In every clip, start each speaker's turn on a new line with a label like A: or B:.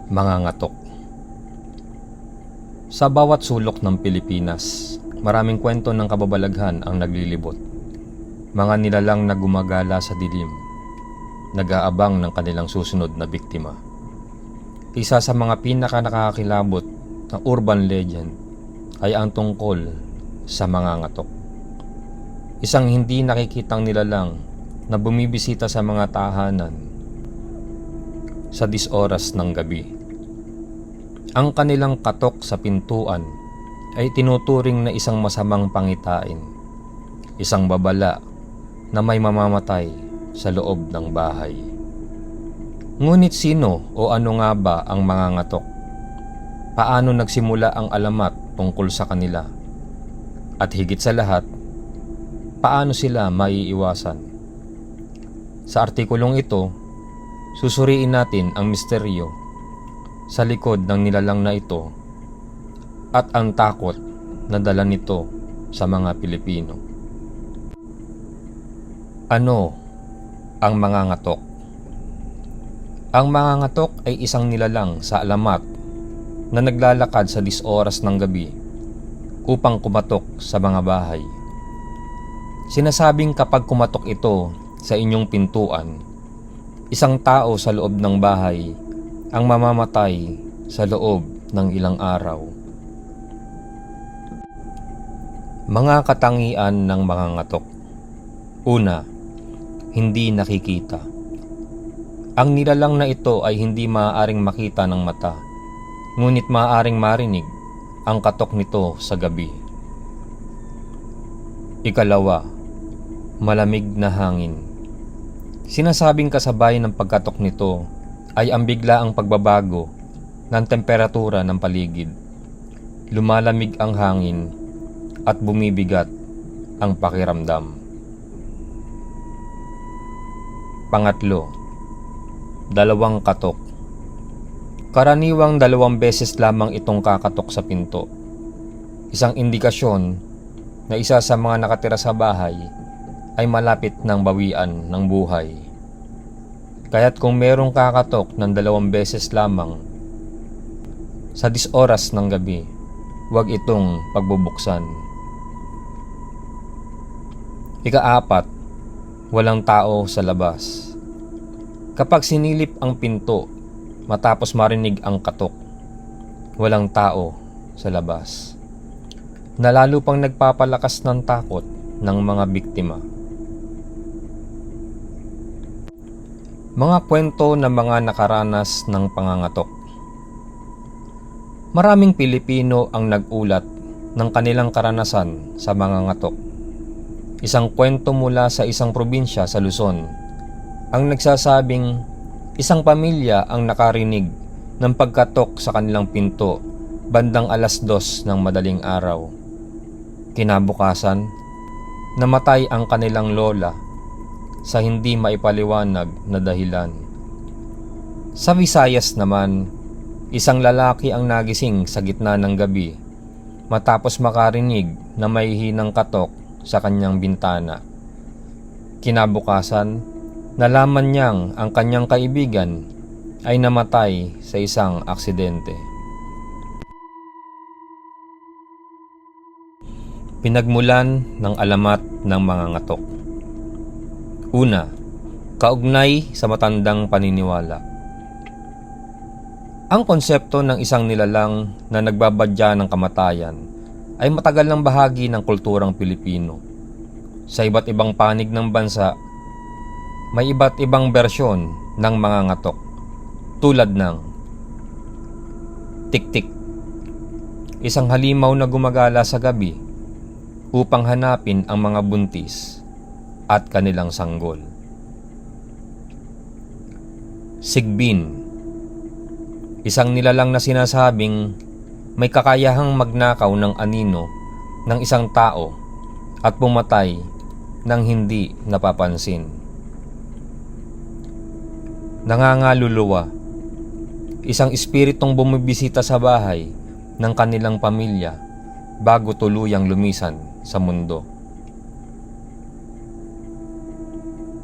A: Mangangatok. Sa bawat sulok ng Pilipinas, maraming kwento ng kababalaghan ang naglilibot. Mga nilalang na gumagala sa dilim, nag-aabang ng kanilang susunod na biktima. Isa sa mga pinaka-nakakakilabot na urban legend ay ang tungkol sa mangangatok. Isang hindi nakikitang nilalang na bumibisita sa mga tahanan sa 10 oras ng gabi. Ang kanilang katok sa pintuan ay tinuturing na isang masamang pangitain, isang babala na may mamamatay sa loob ng bahay. Ngunit sino o ano nga ba ang mangangatok? Paano nagsimula ang alamat tungkol sa kanila? At higit sa lahat, paano sila maiiwasan? Sa artikulong ito, susuriin natin ang misteryo sa likod ng nilalang na ito at ang takot na dala nito sa mga Pilipino. Ano ang mangangatok? Ang mangangatok ay isang nilalang sa alamat na naglalakad sa 10 oras ng gabi upang kumatok sa mga bahay. Sinasabing kapag kumatok ito sa inyong pintuan, isang tao sa loob ng bahay ang mamamatay sa loob ng ilang araw. Mga katangian ng mangangatok. Una, hindi nakikita. Ang nilalang na ito ay hindi maaaring makita ng mata, ngunit maaaring marinig ang katok nito sa gabi. Ikalawa, malamig na hangin. Sinasabing kasabay ng pagkatok nito ay ang biglaang pagbabago ng temperatura ng paligid. Lumalamig ang hangin at bumibigat ang pakiramdam. Pangatlo, dalawang katok. Karaniwang 2 beses lamang itong kakatok sa pinto. Isang indikasyon na isa sa mga nakatira sa bahay ay malapit ng bawian ng buhay. Kaya't kung merong kakatok ng 2 beses lamang sa 10 oras ng gabi, huwag itong pagbubuksan. Ika-4, walang tao sa labas. Kapag sinilip ang pinto matapos marinig ang katok, walang tao sa labas, na lalo pang nagpapalakas ng takot ng mga biktima. Mga kwento ng mga nakaranas ng pangangatok. Maraming Pilipino ang nag-ulat ng kanilang karanasan sa mangangatok. Isang kwento mula sa isang probinsya sa Luzon ang nagsasabing isang pamilya ang nakarinig ng pagkatok sa kanilang pinto bandang 2:00 ng madaling araw. Kinabukasan, namatay ang kanilang lola sa hindi maipaliwanag na dahilan. Sa Visayas naman, isang lalaki ang nagising sa gitna ng gabi matapos makarinig na may hinang katok sa kanyang bintana. Kinabukasan, nalaman niyang ang kanyang kaibigan ay namatay sa isang aksidente. Pinagmulan ng alamat ng mangangatok. Una, kaugnay sa matandang paniniwala. Ang konsepto ng isang nilalang na nagbabadya ng kamatayan ay matagal ng bahagi ng kulturang Pilipino. Sa iba't ibang panig ng bansa, may iba't ibang bersyon ng mangangatok, tulad ng tik-tik, isang halimaw na gumagala sa gabi upang hanapin ang mga buntis at kanilang sanggol. Sigbin, isang nilalang na sinasabing may kakayahang magnakaw ng anino ng isang tao at pumatay nang hindi napapansin. Nangangaluluwa, isang espiritong bumibisita sa bahay ng kanilang pamilya bago tuluyang lumisan sa mundo.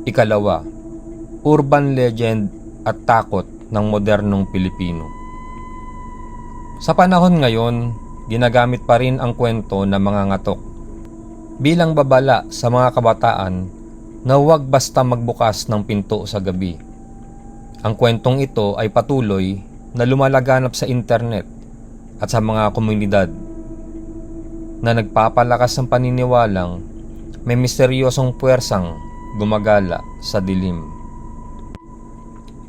A: Ikalawa, urban legend at takot ng modernong Pilipino. Sa panahon ngayon, ginagamit pa rin ang kwento ng mga ngatok bilang babala sa mga kabataan na huwag basta magbukas ng pinto sa gabi. Ang kwentong ito ay patuloy na lumalaganap sa internet at sa mga komunidad na nagpapalakas ng paniniwalang may misteryosong puwersang gumagala sa dilim.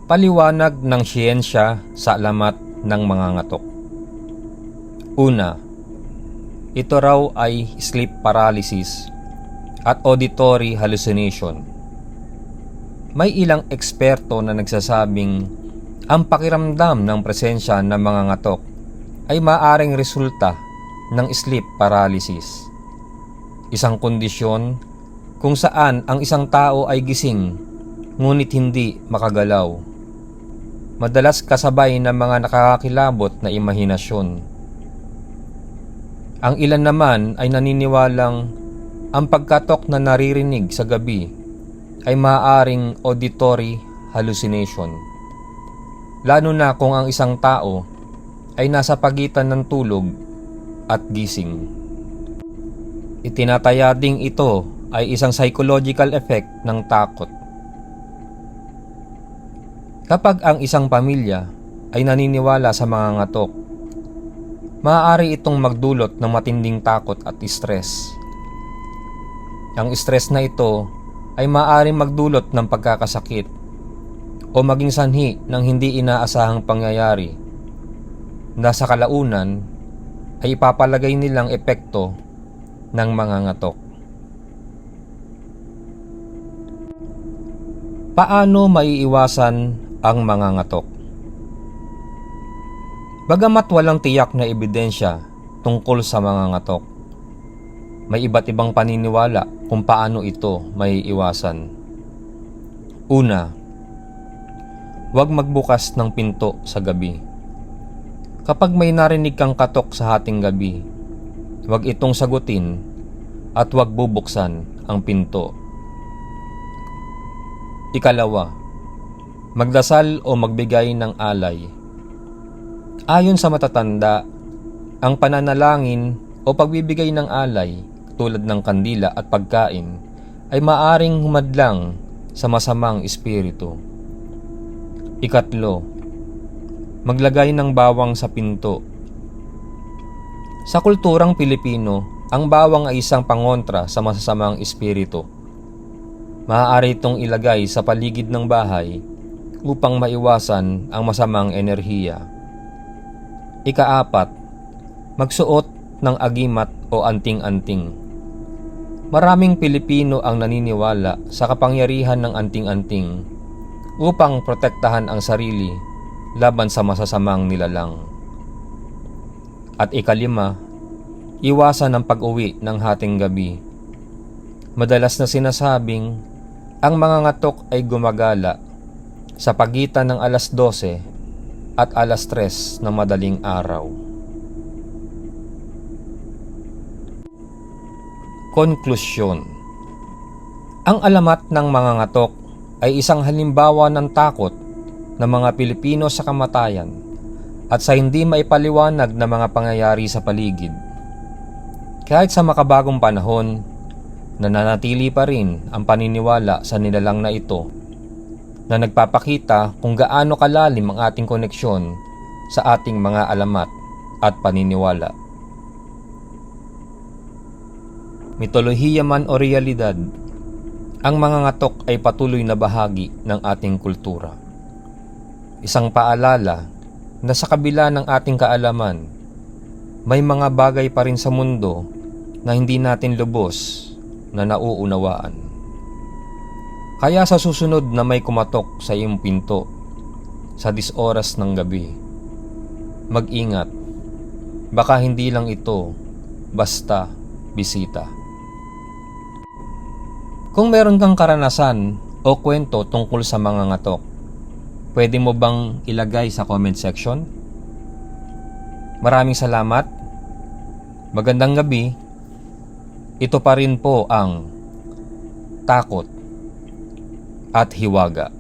A: Paliwanag ng siyensya sa alamat ng mga ngatok. Una, ito raw ay sleep paralysis at auditory hallucination. May ilang eksperto na nagsasabing ang pakiramdam ng presensya ng mga ngatok ay maaring resulta ng sleep paralysis. Isang kondisyon kung saan ang isang tao ay gising ngunit hindi makagalaw. Madalas kasabay ng mga nakakakilabot na imahinasyon. Ang ilan naman ay naniniwalang ang pagkatok na naririnig sa gabi ay maaaring auditory hallucination. Lalo na kung ang isang tao ay nasa pagitan ng tulog at gising. Itinataya ding ito ay isang psychological effect ng takot. Kapag ang isang pamilya ay naniniwala sa mga ngatok, maaari itong magdulot ng matinding takot at stress. Ang stress na ito ay maaaring magdulot ng pagkakasakit o maging sanhi ng hindi inaasahang pangyayari na sa kalaunan ay ipapalagay nilang epekto ng mga ngatok. Paano maiiwasan ang mga ngatok? Bagamat walang tiyak na ebidensya tungkol sa mga ngatok, may iba't ibang paniniwala kung paano ito maiiwasan. Una, huwag magbukas ng pinto sa gabi. Kapag may narinig kang katok sa hating gabi, huwag itong sagutin at huwag bubuksan ang pinto. Ikalawa, magdasal o magbigay ng alay. Ayon sa matatanda, ang pananalangin o pagbibigay ng alay tulad ng kandila at pagkain ay maaring humadlang sa masamang espiritu. Ikatlo, maglagay ng bawang sa pinto. Sa kulturang Pilipino, ang bawang ay isang pangontra sa masasamang espiritu. Maaari itong ilagay sa paligid ng bahay upang maiwasan ang masamang enerhiya. Ikaapat, magsuot ng agimat o anting-anting. Maraming Pilipino ang naniniwala sa kapangyarihan ng anting-anting upang protektahan ang sarili laban sa masasamang nilalang. At ikalima, iwasan ang pag-uwi ng hating gabi. Madalas na sinasabing ang mga ngatok ay gumagala sa pagitan ng alas 12 at alas 3 ng madaling araw. Konklusyon. Ang alamat ng mga ngatok ay isang halimbawa ng takot ng mga Pilipino sa kamatayan at sa hindi maipaliwanag na mga pangyayari sa paligid. Kahit sa makabagong panahon, nananatili pa rin ang paniniwala sa nilalang na ito na nagpapakita kung gaano kalalim ang ating koneksyon sa ating mga alamat at paniniwala. Mitolohiya man o realidad, ang mga ngatok ay patuloy na bahagi ng ating kultura. Isang paalala na sa kabila ng ating kaalaman, may mga bagay pa rin sa mundo na hindi natin lubos na nauunawaan. Kaya sa susunod na may kumatok sa iyong pinto sa 10 oras ng gabi, mag-ingat. Baka hindi lang ito basta bisita. Kung meron kang karanasan o kwento tungkol sa mga ngatok, pwede mo bang ilagay sa comment section? Maraming salamat. Magandang gabi. Ito pa rin po ang Takot at Hiwaga.